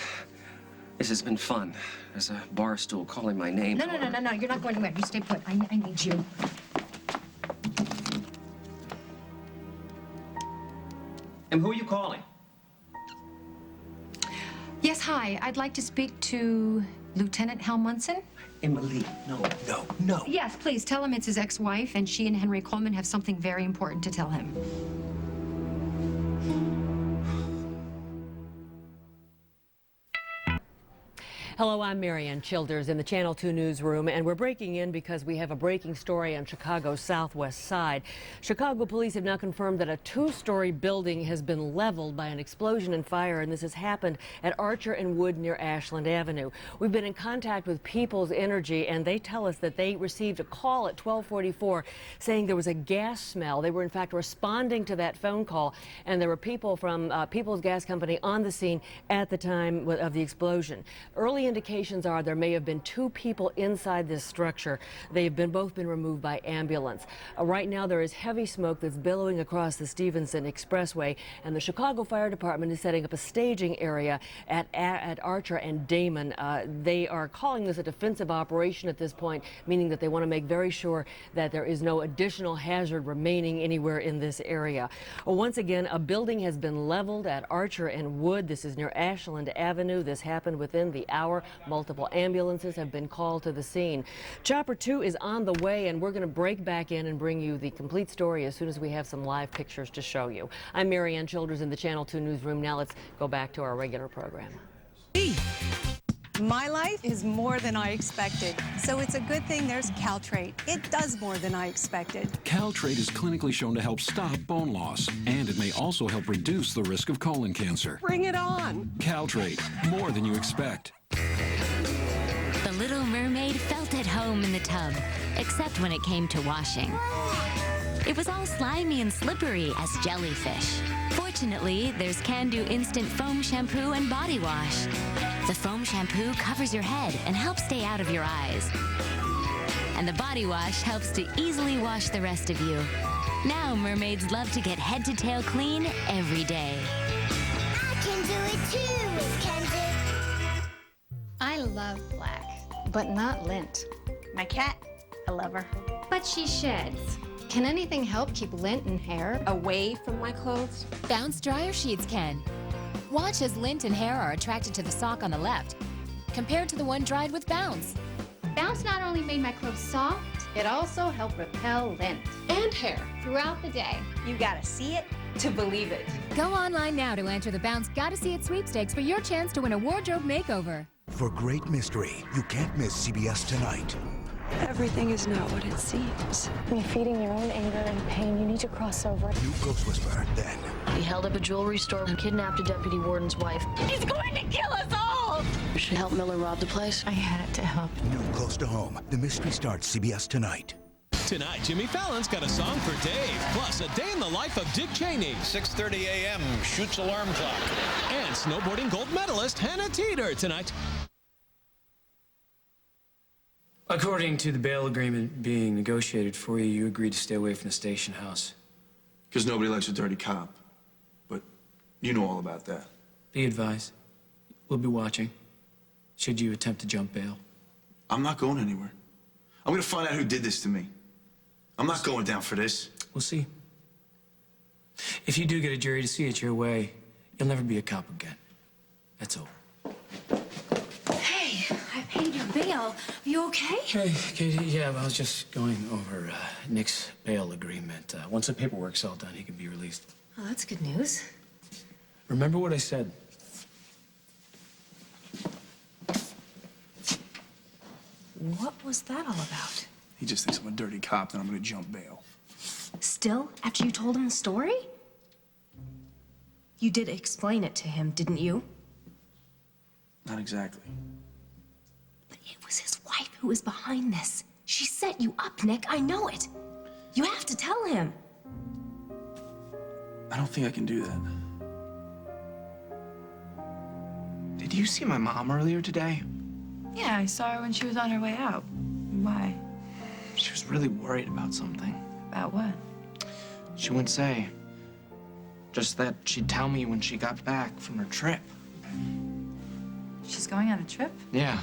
This has been fun. There's a bar stool calling my name. No, you're not going anywhere. You stay put. I need you. And who are you calling? Yes, hi. I'd like to speak to Lieutenant Hal Munson. Emily, no. Yes, please tell him it's his ex-wife, and she and Henry Coleman have something very important to tell him. Hello, I'm Marianne Childers in the Channel 2 newsroom, and we're breaking in because we have a breaking story on Chicago's southwest side. Chicago police have now confirmed that a two-story building has been leveled by an explosion and fire, and this has happened at Archer and Wood near Ashland Avenue. We've been in contact with People's Energy, and they tell us that they received a call at 12:44 saying there was a gas smell. They were, in fact, responding to that phone call, and there were people from People's Gas Company on the scene at the time of the explosion. Early indications are there may have been two people inside this structure. They've both been removed by ambulance. Right now there is heavy smoke that's billowing across the Stevenson Expressway, and the Chicago Fire Department is setting up a staging area at Archer and Damon. They are calling this a defensive operation at this point, meaning that they want to make very sure that there is no additional hazard remaining anywhere in this area. Once again, a building has been leveled at Archer and Wood. This is near Ashland Avenue. This happened within the hour. Multiple ambulances have been called to the scene. Chopper 2 is on the way, and we're going to break back in and bring you the complete story as soon as we have some live pictures to show you. I'm Marianne Childers in the Channel 2 newsroom. Now let's go back to our regular program. My life is more than I expected, so it's a good thing there's Caltrate. It does more than I expected. Caltrate is clinically shown to help stop bone loss, and it may also help reduce the risk of colon cancer. Bring it on! Caltrate, more than you expect. The Little Mermaid felt at home in the tub, except when it came to washing. It was all slimy and slippery as jellyfish. Fortunately, there's Can-Do Instant Foam Shampoo and Body Wash. The foam shampoo covers your head and helps stay out of your eyes. And the body wash helps to easily wash the rest of you. Now mermaids love to get head to tail clean every day. I can do it too with Can-Do. I love black, but not lint. My cat, I love her. But she sheds. Can anything help keep lint and hair away from my clothes? Bounce dryer sheets can. Watch as lint and hair are attracted to the sock on the left, compared to the one dried with Bounce. Bounce not only made my clothes soft, it also helped repel lint and hair throughout the day. You gotta see it to believe it. Go online now to enter the Bounce Gotta See It sweepstakes for your chance to win a wardrobe makeover. For great mystery, you can't miss CBS Tonight. Everything is not what it seems. When you're feeding your own anger and pain, you need to cross over. New Ghost Whisperer, then. He held up a jewelry store and kidnapped a deputy warden's wife. He's going to kill us all! Should help Miller rob the place. I had it to help. New Close to Home. The mystery starts CBS Tonight. Tonight, Jimmy Fallon's got a song for Dave, plus a day in the life of Dick Cheney. 6:30 a.m. shoots alarm clock. And snowboarding gold medalist Hannah Teeter tonight. According to the bail agreement being negotiated for you, you agreed to stay away from the station house. Because nobody likes a dirty cop. But you know all about that. Be advised. We'll be watching. Should you attempt to jump bail. I'm not going anywhere. I'm gonna find out who did this to me. I'm not going down for this. We'll see. If you do get a jury to see it your way, you'll never be a cop again. That's all. Hey, I paid your bail. You okay? Hey, Katie, yeah, I was just going over Nick's bail agreement. Once the paperwork's all done, he can be released. Oh, that's good news. Remember what I said. What was that all about? He just thinks I'm a dirty cop, then I'm gonna jump bail. Still, after you told him the story? You did explain it to him, didn't you? Not exactly. But it was his wife who was behind this. She set you up, Nick. I know it. You have to tell him. I don't think I can do that. Did you see my mom earlier today? Yeah, I saw her when she was on her way out. Why? She was really worried about something. About what? She wouldn't say. Just that she'd tell me when she got back from her trip. She's going on a trip? Yeah,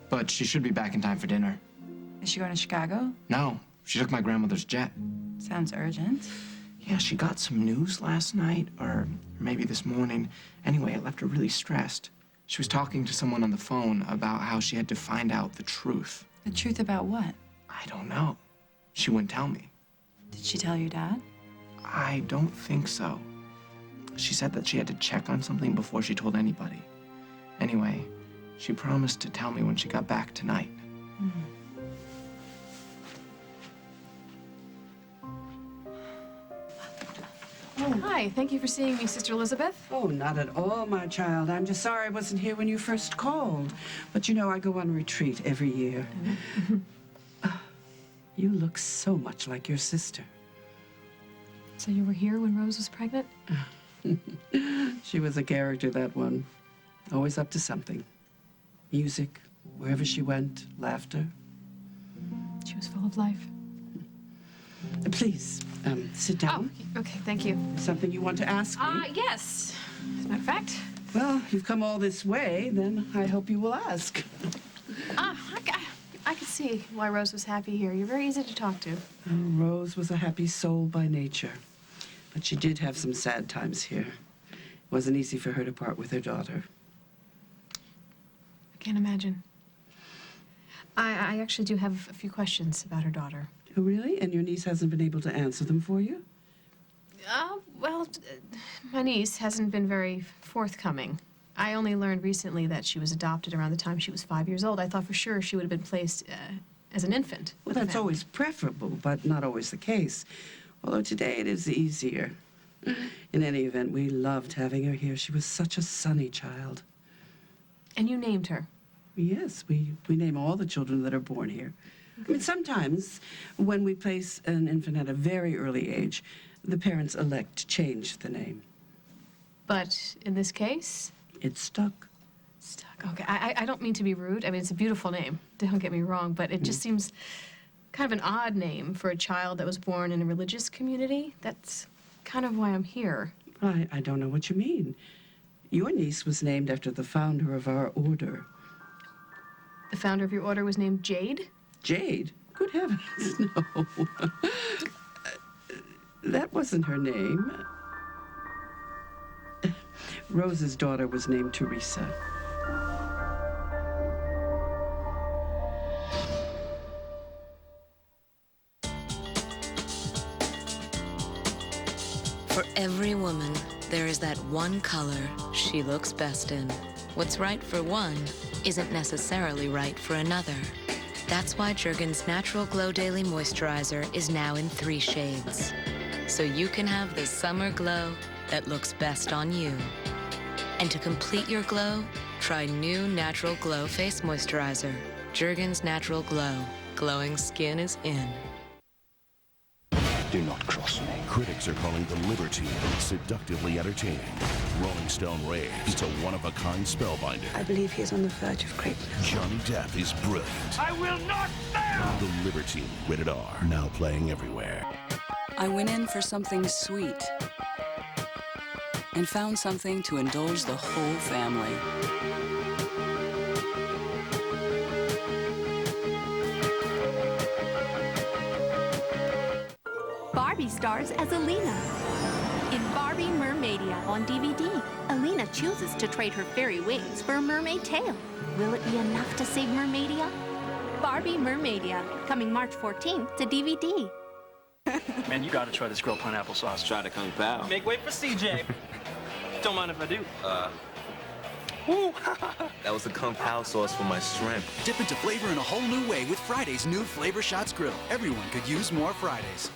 but she should be back in time for dinner. Is she going to Chicago? No, she took my grandmother's jet. Sounds urgent. Yeah, she got some news last night, or maybe this morning. Anyway, it left her really stressed. She was talking to someone on the phone about how she had to find out the truth. The truth about what? I don't know. She wouldn't tell me. Did she tell your dad? I don't think so. She said that she had to check on something before she told anybody. Anyway, she promised to tell me when she got back tonight. Oh, hi. Thank you for seeing me, Sister Elizabeth. Oh, not at all, my child. I'm just sorry I wasn't here when you first called. But you know, I go on retreat every year. You look so much like your sister. So you were here when Rose was pregnant? She was a character, that one. Always up to something. Music, wherever she went, laughter. She was full of life. Please, sit down. Oh, okay, thank you. Something you want to ask me? Yes. As a matter of fact. Well, you've come all this way, then I hope you will ask. I could see why Rose was happy here. You're very easy to talk to. Oh, Rose was a happy soul by nature. But she did have some sad times here. It wasn't easy for her to part with her daughter. I can't imagine. I actually do have a few questions about her daughter. Oh, really? And your niece hasn't been able to answer them for you? My niece hasn't been very forthcoming. I only learned recently that she was adopted around the time she was 5 years old. I thought for sure she would have been placed as an infant. Well, that's always preferable, but not always the case. Although today it is easier. In any event, we loved having her here. She was such a sunny child. And you named her? Yes, we name all the children that are born here. I mean, sometimes when we place an infant at a very early age, the parents elect to change the name. But in this case? It stuck. Stuck, okay. I don't mean to be rude. I mean, it's a beautiful name. Don't get me wrong, but it just seems kind of an odd name for a child that was born in a religious community. That's kind of why I'm here. I don't know what you mean. Your niece was named after the founder of our order. The founder of your order was named Jade? Jade? Good heavens, no. That wasn't her name. Rose's daughter was named Teresa. For every woman, there is that one color she looks best in. What's right for one isn't necessarily right for another. That's why Jergens Natural Glow Daily Moisturizer is now in 3 shades. So you can have the summer glow that looks best on you. And to complete your glow, try new Natural Glow Face Moisturizer. Jergens Natural Glow. Glowing skin is in. Do not cross me. Critics are calling The Libertine seductively entertaining. Rolling Stone raves it's a one-of-a-kind spellbinder. I believe he is on the verge of greatness. Johnny Depp is brilliant. I will not fail! The Libertine, rated R, now playing everywhere. I went in for something sweet and found something to indulge the whole family. Barbie stars as Alina in Barbie Mermaidia on DVD. Alina chooses to trade her fairy wings for a mermaid tail. Will it be enough to save Mermaidia? Barbie Mermaidia, coming March 14th to DVD. Man, you gotta try this grilled pineapple sauce. Try to Kung Pao. Make way for CJ. Don't mind if I do. That was the Kung Pao sauce for my shrimp. Dip into flavor in a whole new way with Friday's new Flavor Shots Grill. Everyone could use more Fridays.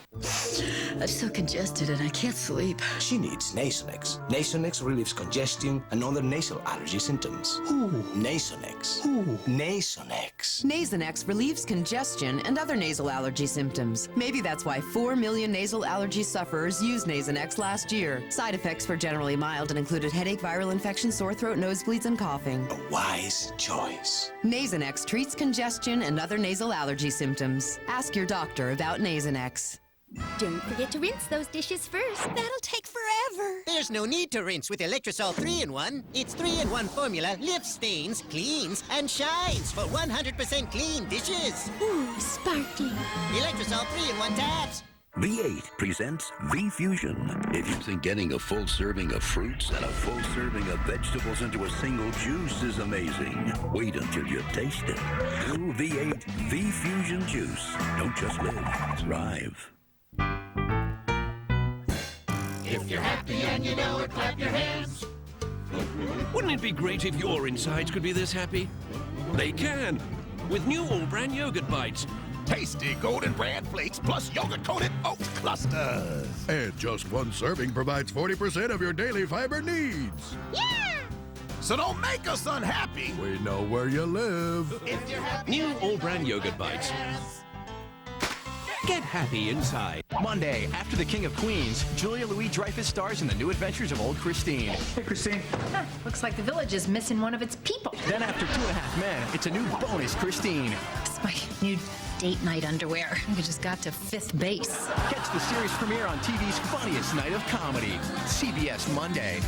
I'm so congested and I can't sleep. She needs Nasonex. Nasonex relieves congestion and other nasal allergy symptoms. Nasonex. Nasonex. Nasonex relieves congestion and other nasal allergy symptoms. Maybe that's why 4 million nasal allergy sufferers used Nasonex last year. Side effects were generally mild and included headache, viral infection, sore throat, nosebleeds, and coughing. A wise choice. Nasonex treats congestion and other nasal allergy symptoms. Ask your doctor about Nasonex. Don't forget to rinse those dishes first. That'll take forever. There's no need to rinse with Electrosol 3-in-1. Its 3-in-1 formula lifts stains, cleans, and shines for 100% clean dishes. Ooh, sparkly. Electrosol 3-in-1 tabs. V8 presents V-Fusion. If you think getting a full serving of fruits and a full serving of vegetables into a single juice is amazing, wait until you taste it. New V8 V-Fusion Juice. Don't just live, thrive. If you're happy and you know it, clap your hands. Wouldn't it be great if your insides could be this happy? They can, with new all-bran yogurt bites. Tasty golden bran flakes plus yogurt-coated oat clusters. And just one serving provides 40% of your daily fiber needs. Yeah! So don't make us unhappy. We know where you live. If you're happy New all-bran yogurt bites. Get happy inside. Monday, after the King of Queens, Julia Louis-Dreyfus stars in the new adventures of old Christine. Hey, Christine. Looks like the village is missing one of its people. Then after 2.5 Men, it's a new bonus Christine. It's my new date night underwear. I just got to 5th base. Catch the series premiere on TV's funniest night of comedy, CBS Monday.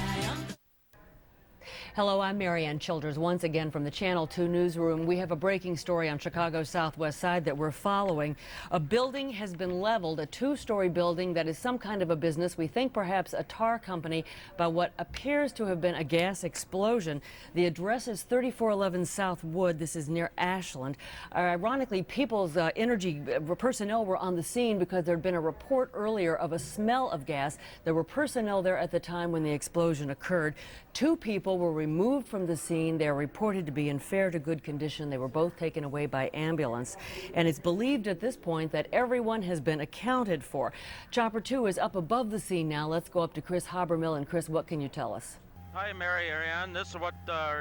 Hello, I'm Marianne Childers once again from the Channel 2 newsroom. We have a breaking story on Chicago's southwest side that we're following. A building has been leveled, a 2-story building that is some kind of a business. We think perhaps a tar company, by what appears to have been a gas explosion. The address is 3411 South Wood. This is near Ashland. Ironically, People's Energy personnel were on the scene because there had been a report earlier of a smell of gas. There were personnel there at the time when the explosion occurred. 2 people were removed from the scene. They are reported to be in fair to good condition. They were both taken away by ambulance. And it's believed at this point that everyone has been accounted for. Chopper 2 is up above the scene now. Let's go up to Chris Habermill. And Chris, what can you tell us? Hi, Marianne. This is what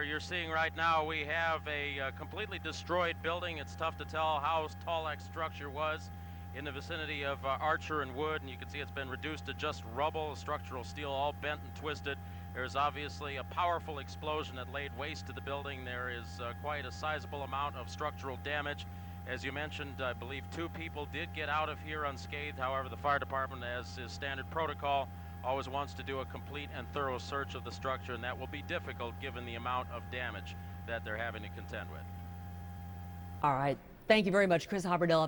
you're seeing right now. We have a completely destroyed building. It's tough to tell how tall that structure was in the vicinity of Archer and Wood. And you can see it's been reduced to just rubble, structural steel all bent and twisted. There's obviously a powerful explosion that laid waste to the building. There is quite a sizable amount of structural damage. As you mentioned, I believe 2 people did get out of here unscathed. However, the fire department, as is standard protocol, always wants to do a complete and thorough search of the structure, and that will be difficult given the amount of damage that they're having to contend with. All right. Thank you very much, Chris Habermill,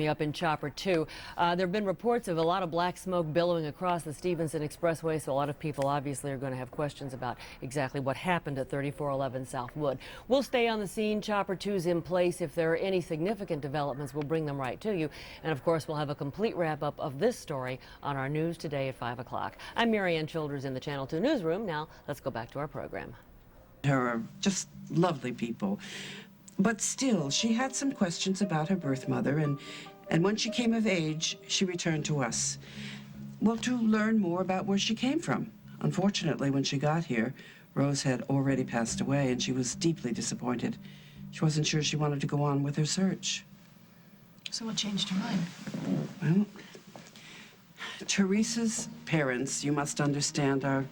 up in Chopper 2. There have been reports of a lot of black smoke billowing across the Stevenson Expressway, so a lot of people obviously are going to have questions about exactly what happened at 3411 South Wood. We'll stay on the scene. Chopper 2's in place. If there are any significant developments, we'll bring them right to you. And of course, we'll have a complete wrap-up of this story on our news today at 5 o'clock. I'm Marianne Childers in the Channel 2 newsroom. Now, let's go back to our program. Her are just lovely people. But still, she had some questions about her birth mother, and when she came of age, she returned to us. Well, to learn more about where she came from. Unfortunately, when she got here, Rose had already passed away, and she was deeply disappointed. She wasn't sure she wanted to go on with her search. So what changed her mind? Well, Teresa's parents, you must understand, are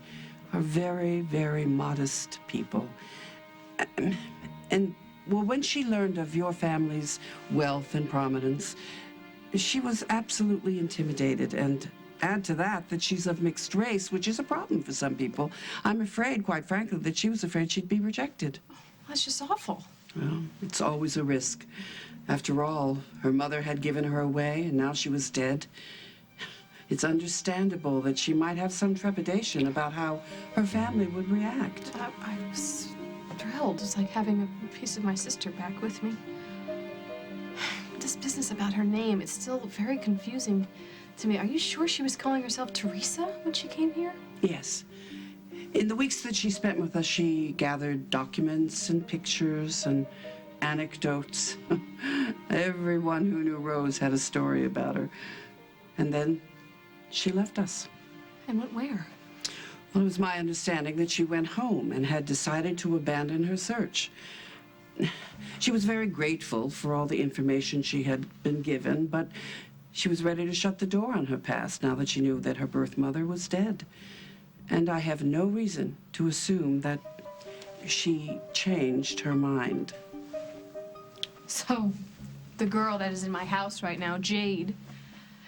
very, very modest people. And well, when she learned of your family's wealth and prominence, she was absolutely intimidated. And add to that that she's of mixed race, which is a problem for some people. I'm afraid, quite frankly, that she was afraid she'd be rejected. Oh, that's just awful. Well, it's always a risk. After all, her mother had given her away, and now she was dead. It's understandable that she might have some trepidation about how her family would react. I was thrilled. It's like having a piece of my sister back with me. This business about her name, it's still very confusing to me. Are you sure she was calling herself Teresa when she came here? Yes. In the weeks that she spent with us, she gathered documents and pictures and anecdotes. Everyone who knew Rose had a story about her. And then she left us. And went where? Well, it was my understanding that she went home and had decided to abandon her search. She was very grateful for all the information she had been given, but she was ready to shut the door on her past now that she knew that her birth mother was dead. And I have no reason to assume that she changed her mind. So, the girl that is in my house right now, Jade,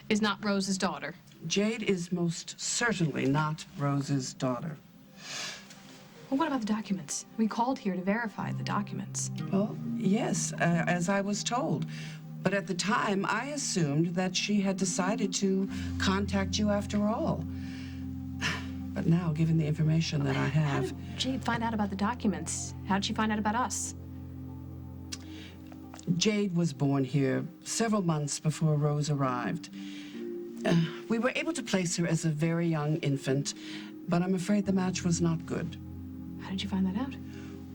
is not Rose's daughter. Jade is most certainly not Rose's daughter. Well, what about the documents? We called here to verify the documents. Well, yes, as I was told. But at the time, I assumed that she had decided to contact you after all. But now, given the information that I have... How did Jade find out about the documents? How did she find out about us? Jade was born here several months before Rose arrived. We were able to place her as a very young infant, but I'm afraid the match was not good. How did you find that out?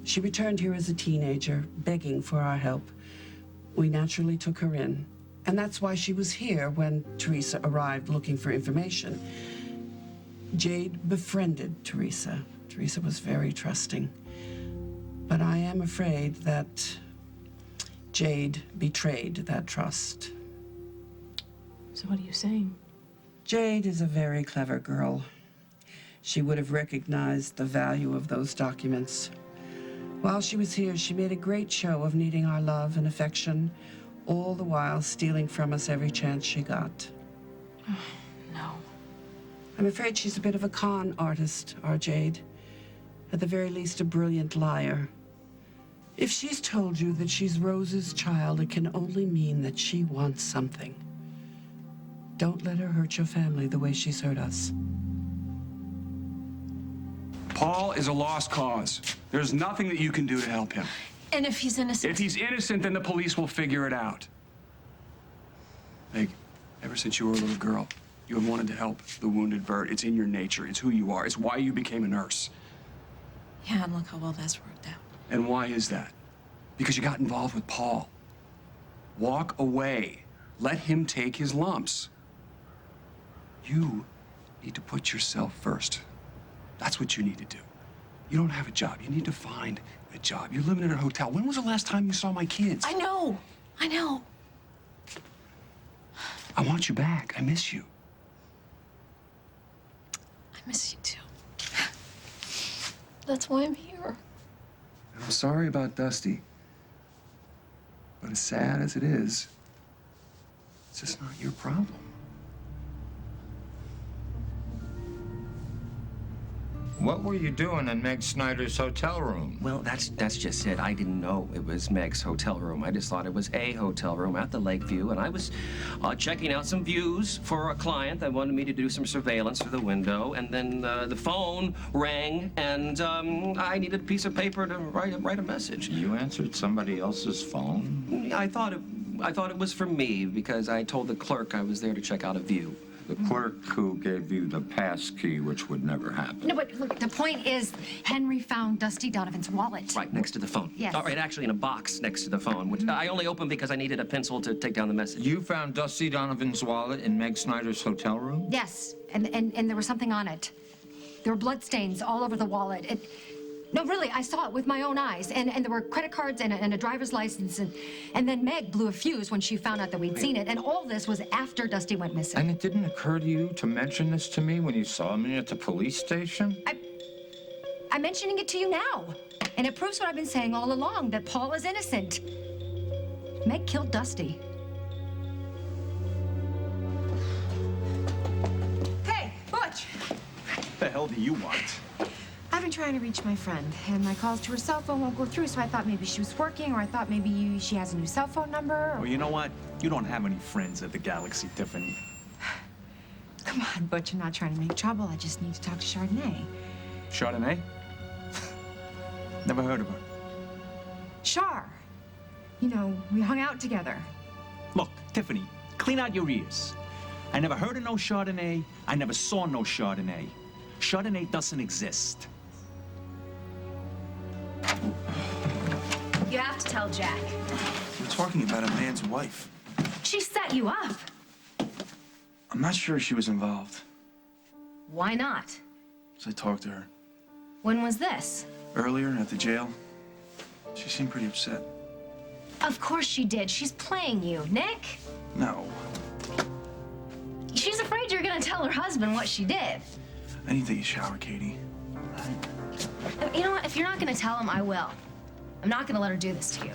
She returned here as a teenager, begging for our help. We naturally took her in, and that's why she was here when Teresa arrived looking for information. Jade befriended Teresa. Teresa was very trusting. But I am afraid that Jade betrayed that trust. So what are you saying? Jade is a very clever girl. She would have recognized the value of those documents. While she was here, she made a great show of needing our love and affection, all the while stealing from us every chance she got. No. I'm afraid she's a bit of a con artist, our Jade. At the very least, a brilliant liar. If she's told you that she's Rose's child, it can only mean that she wants something. Don't let her hurt your family the way she's hurt us. Paul is a lost cause. There's nothing that you can do to help him. And if he's innocent? If he's innocent, then the police will figure it out. Meg, ever since you were a little girl, you have wanted to help the wounded bird. It's in your nature. It's who you are. It's why you became a nurse. Yeah, and look how well that's worked out. And why is that? Because you got involved with Paul. Walk away. Let him take his lumps. You need to put yourself first. That's what you need to do. You don't have a job. You need to find a job. You're living in a hotel. When was the last time you saw my kids? I know. I know. I want you back. I miss you. I miss you too. That's why I'm here. I'm sorry about Dusty. But as sad as it is, it's just not your problem. What were you doing in Meg Snyder's hotel room? Well, that's just it. I didn't know it was Meg's hotel room. I just thought it was a hotel room at the Lakeview, and I was checking out some views for a client that wanted me to do some surveillance through the window, and then the phone rang, and I needed a piece of paper to write a message. You answered somebody else's phone? I thought it was for me because I told the clerk I was there to check out a view. The clerk who gave you the pass key, which would never happen. No, but look, the point is, Henry found Dusty Donovan's wallet. Right, next to the phone. Yes. All right, actually in a box next to the phone, which I only opened because I needed a pencil to take down the message. You found Dusty Donovan's wallet in Meg Snyder's hotel room? Yes, and there was something on it. There were bloodstains all over the wallet. No, really, I saw it with my own eyes. And there were credit cards and a driver's license. And then Meg blew a fuse when she found out that we'd seen it. And all this was after Dusty went missing. And it didn't occur to you to mention this to me when you saw me at the police station? I'm mentioning it to you now. And it proves what I've been saying all along, that Paul is innocent. Meg killed Dusty. Hey, Butch! What the hell do you want? I've been trying to reach my friend, and my calls to her cell phone won't go through, so I thought maybe she was working, or I thought maybe she has a new cell phone number. Or... Well, you know what? You don't have any friends at the Galaxy, Tiffany. Come on, Butch, I'm not trying to make trouble. I just need to talk to Chardonnay. Chardonnay? Never heard of her. Char. You know, we hung out together. Look, Tiffany, clean out your ears. I never heard of no Chardonnay. I never saw no Chardonnay. Chardonnay doesn't exist. You have to tell Jack. We're talking about a man's wife. She set you up. I'm not sure she was involved. Why not? So I talked to her. When was this? Earlier at the jail. She seemed pretty upset. Of course she did. She's playing you. Nick? No. She's afraid you're gonna tell her husband what she did. I need to take a shower, Katie. You know what? If you're not gonna tell him, I will. I'm not gonna let her do this to you.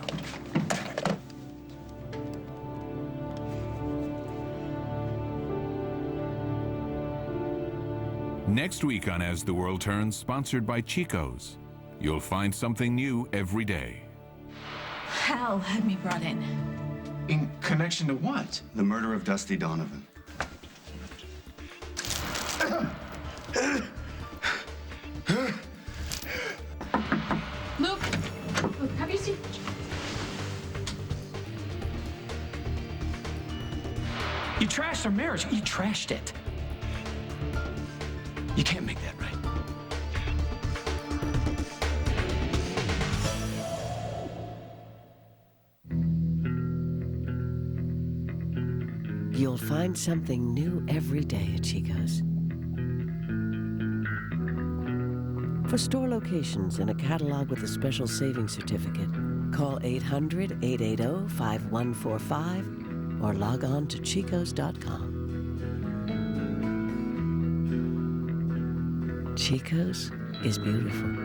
Next week on As the World Turns, sponsored by Chico's. You'll find something new every day. Hal had me brought in. In Connection to what? The murder of Dusty Donovan. Luke, have you seen... You trashed our marriage. You trashed it. You can't make that right. You'll find something new every day at Chico's. For store locations and a catalog with a special savings certificate, call 800-880-5145 or log on to chicos.com. Chico's is beautiful.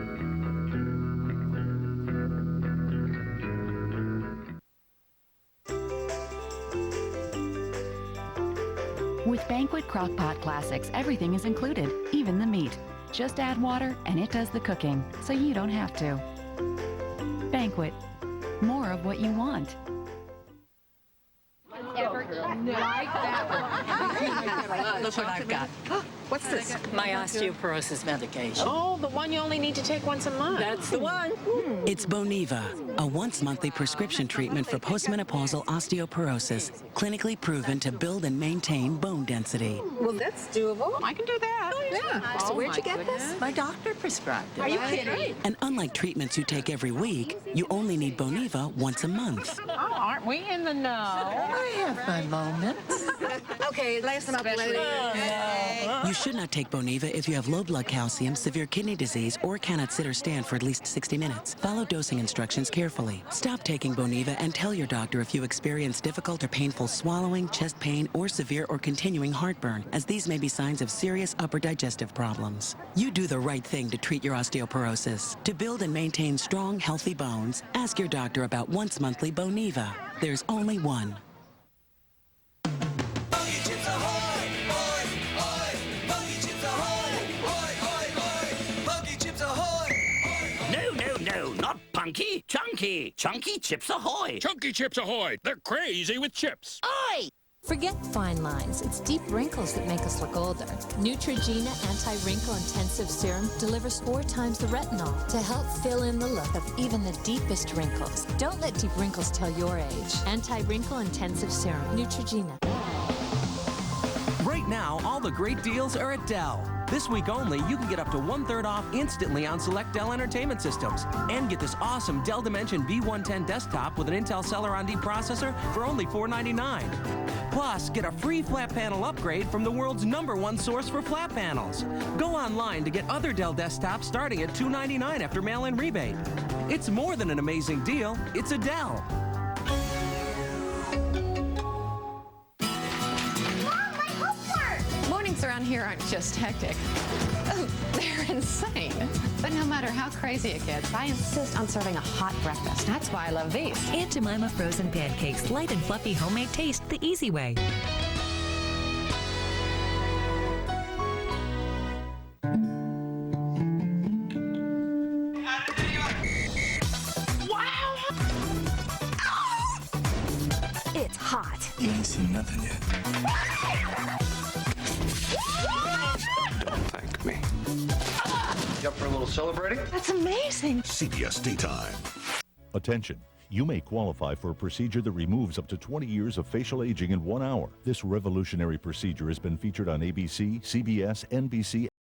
With Banquet Crock-Pot Classics, everything is included, even the meat. Just add water and it does the cooking, so you don't have to. Banquet. More of what you want. Like that one. Look what I've got. What's this? My osteoporosis medication. Oh, the one you only need to take once a month. That's the one. It's Boniva, a once-monthly prescription treatment for postmenopausal osteoporosis, clinically proven to build and maintain bone density. Well, that's doable. I can do that. Oh, yeah. So where'd you get this? My doctor prescribed it. Are you kidding? And unlike treatments you take every week, you only need Boniva once a month. Oh, aren't we in the know? I have my moments. Okay, lace them up. You should not take Boniva if you have low blood calcium, severe kidney disease, or cannot sit or stand for at least 60 minutes. Follow dosing instructions carefully. Stop taking Boniva and tell your doctor if you experience difficult or painful swallowing, chest pain, or severe or continuing heartburn, as these may be signs of serious upper digestive problems. You do the right thing to treat your osteoporosis. To build and maintain strong, healthy bones, ask your doctor about once monthly Boniva. There's only one. No, not punky, chunky. Chunky Chips Ahoy. Chunky Chips Ahoy! They're crazy with chips. Oi! Forget fine lines. It's deep wrinkles that make us look older. Neutrogena Anti-Wrinkle Intensive Serum delivers 4 times the retinol to help fill in the look of even the deepest wrinkles. Don't let deep wrinkles tell your age. Anti-Wrinkle Intensive Serum. Neutrogena. Right now, all the great deals are at Dell. This week only, you can get up to 1/3 off instantly on select Dell entertainment systems. And get this awesome Dell Dimension V110 desktop with an Intel Celeron D processor for only $499. Plus, get a free flat panel upgrade from the world's #1 source for flat panels. Go online to get other Dell desktops starting at $299 after mail-in rebate. It's more than an amazing deal, it's a Dell. Mornings around here aren't just hectic. Oh, they're insane. But no matter how crazy it gets, I insist on serving a hot breakfast. That's why I love these. Aunt Jemima frozen pancakes, light and fluffy homemade taste the easy way. It's hot. You ain't seen nothing yet. Don't thank me. You up for a little celebrating? That's amazing. CBS Daytime. Attention. You may qualify for a procedure that removes up to 20 years of facial aging in 1 hour. This revolutionary procedure has been featured on ABC, CBS, NBC,